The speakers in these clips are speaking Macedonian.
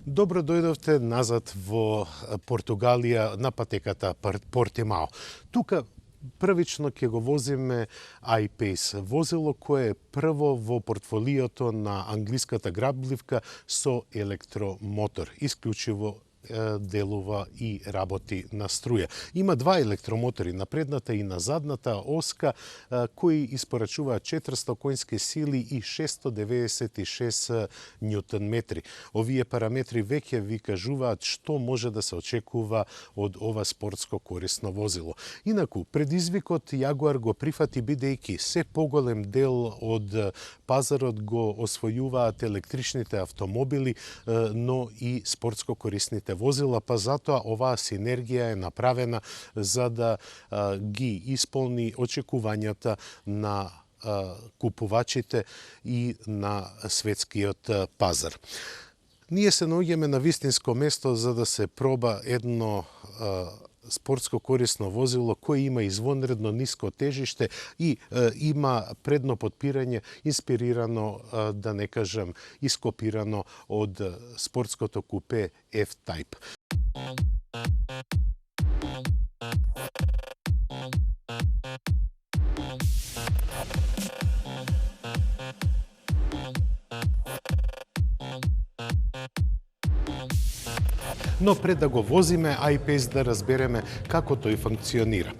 Добро дојдовте назад во Португалија на патеката Портимао. Тука првично ќе го возиме I-Pace, возило кое е прво во портфолиото на англиската грабливка со електромотор, исклучиво делува и работи на струја. Има два електромотори, на предната и на задната оска, кои испорачуваат 400 коњски сили и 696 ньютон-метри. Овие параметри веќе ви кажуваат што може да се очекува од ова спортско корисно возило. Инаку, предизвикот Јагуар го прифати бидејќи се поголем дел од пазарот го освојуваат електричните автомобили, но и спортско корисните возила, па затоа оваа синергија е направена за да ги исполни очекувањата на купувачите и на светскиот пазар. Ние се наоѓаме на вистинско место за да се проба едно спортско корисно возило кој има извонредно ниско тежиште и има предно потпирање инспирирано, да не кажам, ископирано од спортското купе F-Type. Но пред да го возиме I-Pace да разбереме како тој функционира.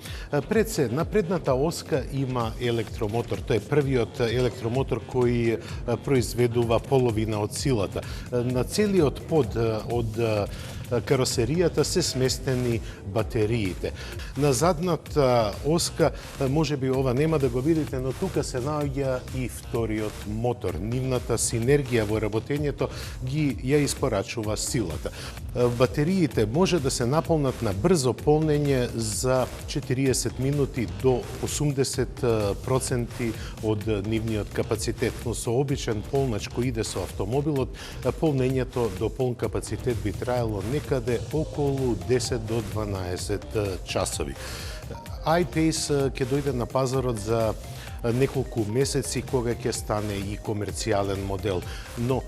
Пред се, на предната оска има електромотор. Тој е првиот електромотор кој произведува половина од силата. На целиот под од каросеријата се сместени батериите. На задната оска, може би ова нема да го видите, но тука се наоѓа и вториот мотор. Нивната синергија во работењето ја испорачува силата. Батериите може да се наполнат на брзо полнење за 40 минути до 80% од нивниот капацитет, но со обичен полнач кој иде со автомобилот, полнењето до полн капацитет би траело некаде околу 10 до 12 часови. I-Pace ќе дојде на пазарот за неколку месеци кога ќе стане и комерцијален модел, но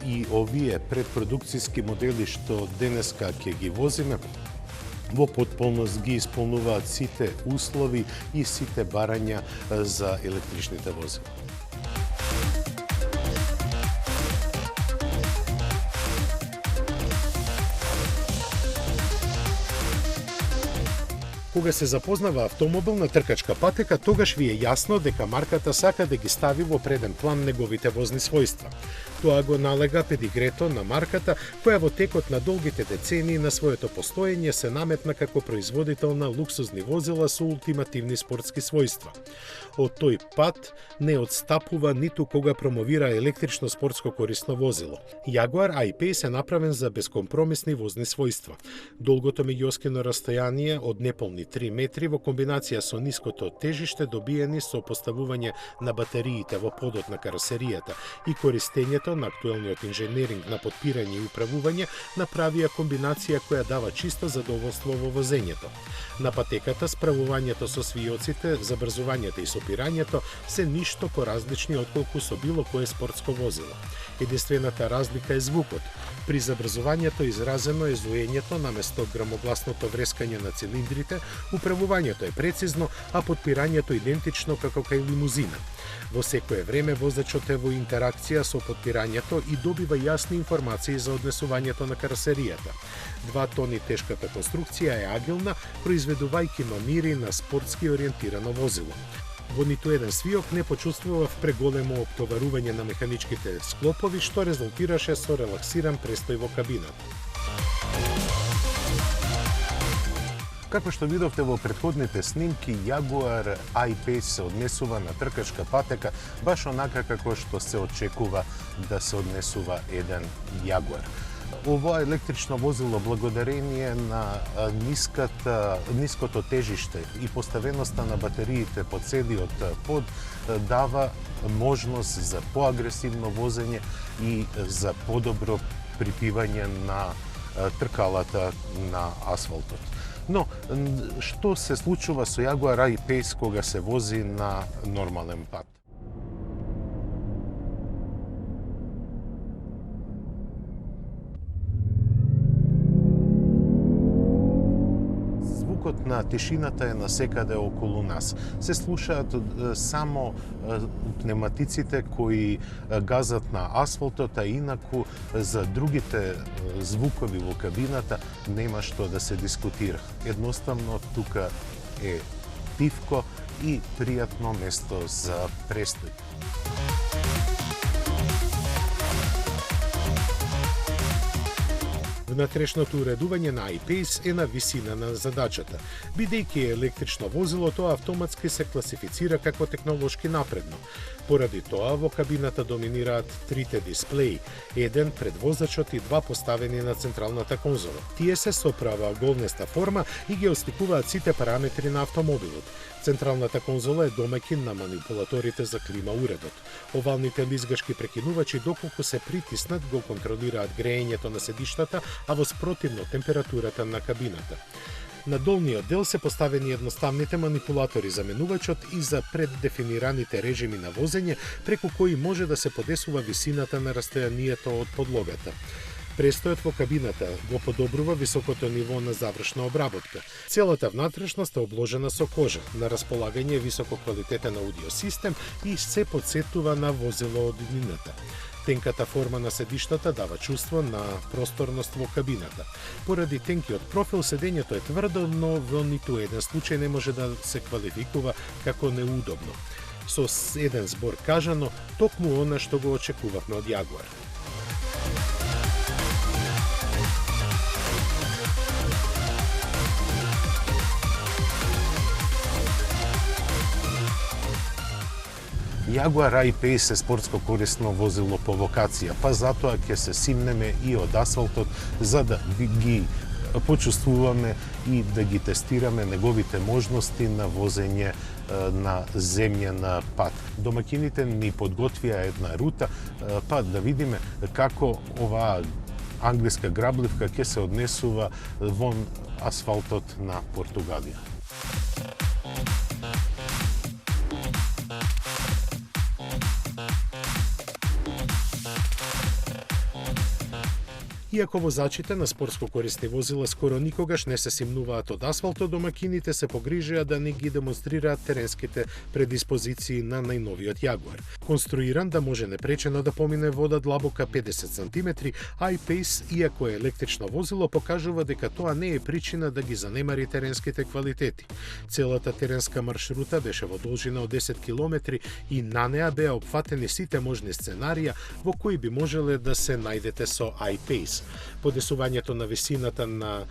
и овие предпродукцијски модели што денеска ќе ги возиме во потполност ги исполнуваат сите услови и сите барања за електричните возила. Кога се запознава автомобил на тркачка патека, тогаш ви е јасно дека марката сака да ги стави во преден план неговите возни својства. Тоа го налега педигрето на марката, која во текот на долгите децении на своето постоење се наметна како производител на луксузни возила со ултимативни спортски својства. Од тој пат не отстапува ниту кога промовира електрично спортско корисно возило. Јагуар I-Pace е направен за бескомпромисни возни својства. Долгото меѓуоскино растојание од неполни 3 метри во комбинација со ниското тежиште добиени со поставување на батериите во подот на каросеријата и користењето на актуелниот инженеринг на подпирање и управување направија комбинација која дава чисто задоволство во возењето. На патеката справувањето со свиоците, забрзувањето и сопирањето се ништо поразлични отколку со било кое спортско возило. Единствената разлика е звукот. При забрзувањето изразено е зуењето наместо грамогласното врескање на цилиндрите, управувањето е прецизно, а подпирањето идентично како кај лимузина. Во секое време возачот е во интеракција со подпирањето и добива јасни информации за однесувањето на каросеријата. 2 тони тешката конструкција е агилна, произведувајќи манири на спортски ориентирано возило. Во ниту еден свиок не почувствував преголемо оптоварување на механичките склопови, што резултираше со релаксиран престој во кабината. Како што видовте во претходните снимки, Јагуар I-Pace се однесува на тркачка патека баш онака како што се очекува да се однесува еден Јагуар. Ова електрично возило, благодарение на ниското тежиште и поставеноста на батериите по целиот под, дава можност за поагресивно возење и за подобро припивање на тркалата на асфалтот. Но, што се случува со Јагуар I-Pace кога се вози на нормален пат? на тишината е насекаде околу нас. Се слушаат само пневматиците кои газат на асфалтот, а инаку за другите звукови во кабината нема што да се дискутира. Едноставно тука е тивко и пријатно место за престој. Внатрешното уредување на I-Pace е на висина на задачата. Бидејќи е електрично возило, тоа автоматски се класифицира како технолошки напредно. Поради тоа, во кабината доминираат трите дисплеи, еден пред возачот и два поставени на централната конзола. Тие се со правоаголниста форма и ги осликуваат сите параметри на автомобилот. Централната конзола е домаќин на манипулаторите за клима уредот. Овалните лизгашки прекинувачи доколку се притиснат го контролираат греењето на седиштата, а во спротивно температурата на кабината. На долниот дел се поставени едноставните манипулатори за менувачот и за преддефинираните режими на возење, преку кои може да се подесува висината на растојанието од подлогата. Престојот во кабината го подобрува високото ниво на завршна обработка. Целата внатрешност е обложена со кожа, на располагање висококвалитетен аудио систем и се подсетува на возило од иднината. Тенката форма на седиштата дава чувство на просторност во кабината. Поради тенкиот профил, седењето е тврдо, но во ниту еден случај не може да се квалификува како неудобно. Со еден збор кажано, токму она што го очекувавме од Јагуар. Jaguar I-Pace е спортско корисно возило по вокација, па затоа ќе се симнеме и од асфалтот за да ги почувствуваме и да ги тестираме неговите можности на возење на земјен пат. Домаќините ни подготвија една рута, па да видиме како оваа англиска грабливка ќе се однесува вон асфалтот на Португалија. Иако возачите на спортско корисни возила скоро никогаш не се симнуваат од асфалтот, домаќините се погрижија да не ги демонстрираат теренските предиспозиции на најновиот Јагуар. Конструиран да може непречено да помине вода длабока 50 см, I-Pace, иако е електрично возило, покажува дека тоа не е причина да ги занемари теренските квалитети. Целата теренска маршрута беше во должина од 10 км и на неа беа опфатени сите можни сценарија во кои би можеле да се најдете со I-Pace. Подесувањето на висината на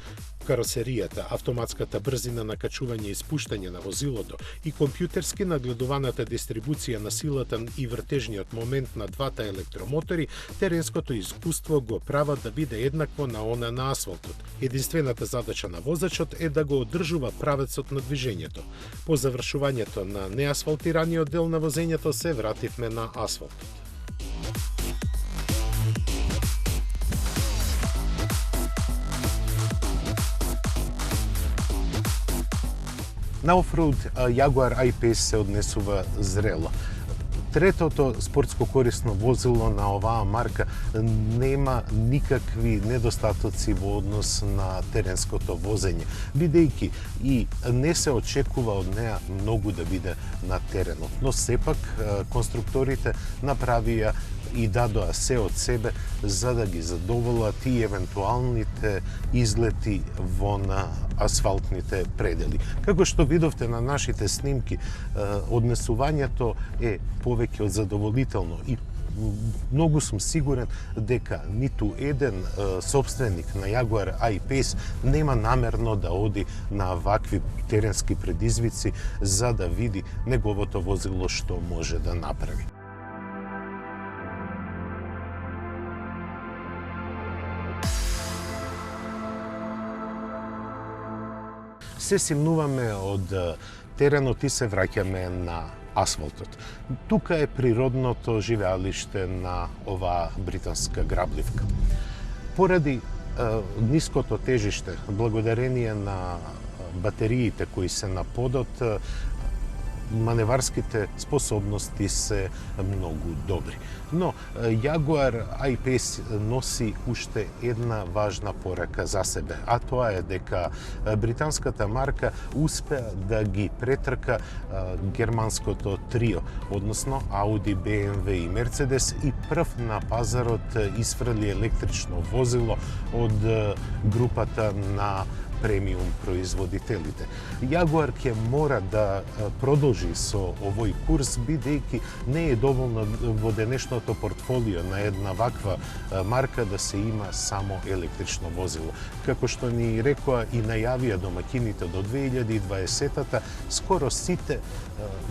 каросеријата, автоматската брзина на качување и спуштање на возилото и компјутерски нагледуваната дистрибуција на силата и вртежниот момент на двата електромотори, теренското искуство го прават да биде еднакво на она на асфалтот. Единствената задача на возачот е да го одржува правецот на движењето. По завршувањето на неасфалтираниот дел на возењето се вративме на асфалтот. На офроуд Jaguar I-Pace се однесува зрело. Третото спортско корисно возило на оваа марка нема никакви недостатоци во однос на теренското возење, бидејќи и не се очекува од неа многу да биде на теренот, но сепак конструкторите направија и дадоа се од себе за да ги задоволат и евентуалните излети во на асфалтните предели. Како што видовте на нашите снимки, однесувањето е повеќе од задоволително и многу сум сигурен дека ниту еден собственик на Jaguar I-Pace нема намерно да оди на вакви теренски предизвици за да види неговото возило што може да направи. Се симнуваме од теренот и се враќаме на асфалтот. Тука е природното живеалиште на оваа британска грабливка. Поради ниското тежиште, благодарение на батериите кои се на подот, маневарските способности се многу добри. Но Jaguar I-Pace носи уште една важна порака за себе, а тоа е дека британската марка успеа да ги претрка германското трио, односно Audi, BMW и Mercedes, и прв на пазарот исфрли електрично возило од групата на премиум производителите. Jaguar ќе мора да продолжи со овој курс, бидејќи не е доволно во денешното портфолио на една ваква марка да се има само електрично возило. Како што ни рекоа и најавија домаќините до 2020-та, скоро сите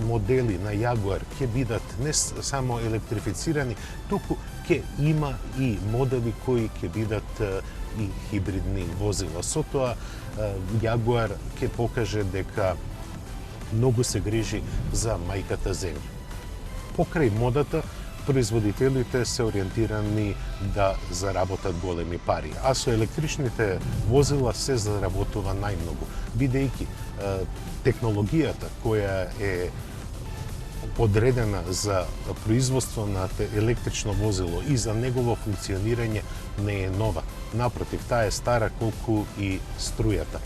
модели на Jaguar ќе бидат не само електрифицирани, туку ќе има и модели кои ќе бидат и хибридни возила. Со тоа Jaguar ќе покаже дека многу се грижи за мајката земја. Покрај модата, производителите се ориентирани да заработат големи пари, а со електричните возила се заработува најмногу, бидејќи технологијата која е одредена за производство на електрично возило и за негово функционирање не е нова. Напротив, таа е стара колку и струјата.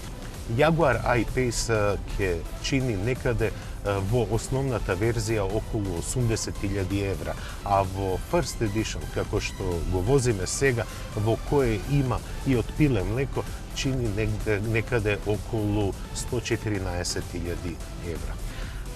Jaguar I-Pace ќе чини некаде во основната верзија околу 80.000 евра, а во First Edition, како што го возиме сега, во кое има и од пиле млеко, чини некаде околу 114.000 евра.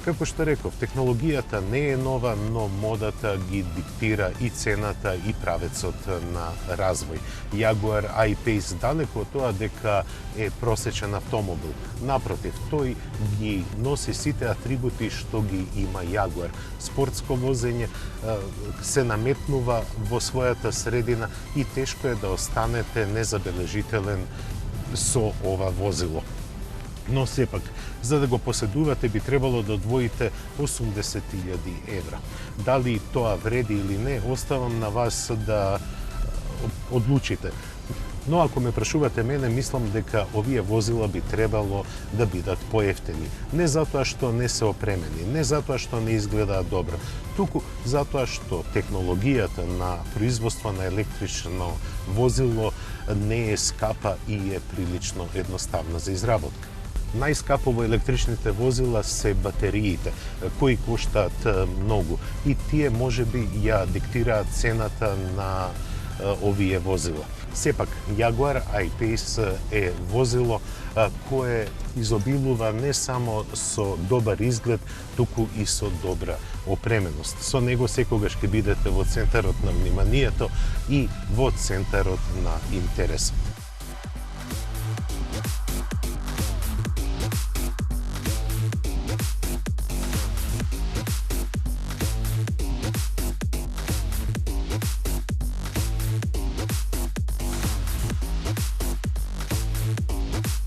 Како што реков, технологијата не е нова, но модата ги диктира и цената и правецот на развој. Jaguar I-Pace далеко од тоа дека е просечен автомобил. Напротив, тој ги носи сите атрибути што ги има Jaguar. Спортско возење се наметнува во својата средина и тешко е да останете незабележителен со ова возило. Но сепак, за да го поседувате би требало да одвоите 80.000 евра. Дали тоа вреди или не, оставам на вас да одлучите. Но ако ме прашувате мене, мислам дека овие возила би требало да бидат поевтини. Не затоа што не се опремени, не затоа што не изгледаат добро, туку затоа што технологијата на производство на електрично возило не е скапа и е прилично едноставна за изработка. Најскапо во електричните возила се батериите, кои коштаат многу, и тие можеби ја диктираат цената на овие возила. Сепак, Jaguar I-Pace е возило кое изобилува не само со добар изглед, туку и со добра опременост. Со него секогаш ќе бидете во центарот на вниманието и во центарот на интересот.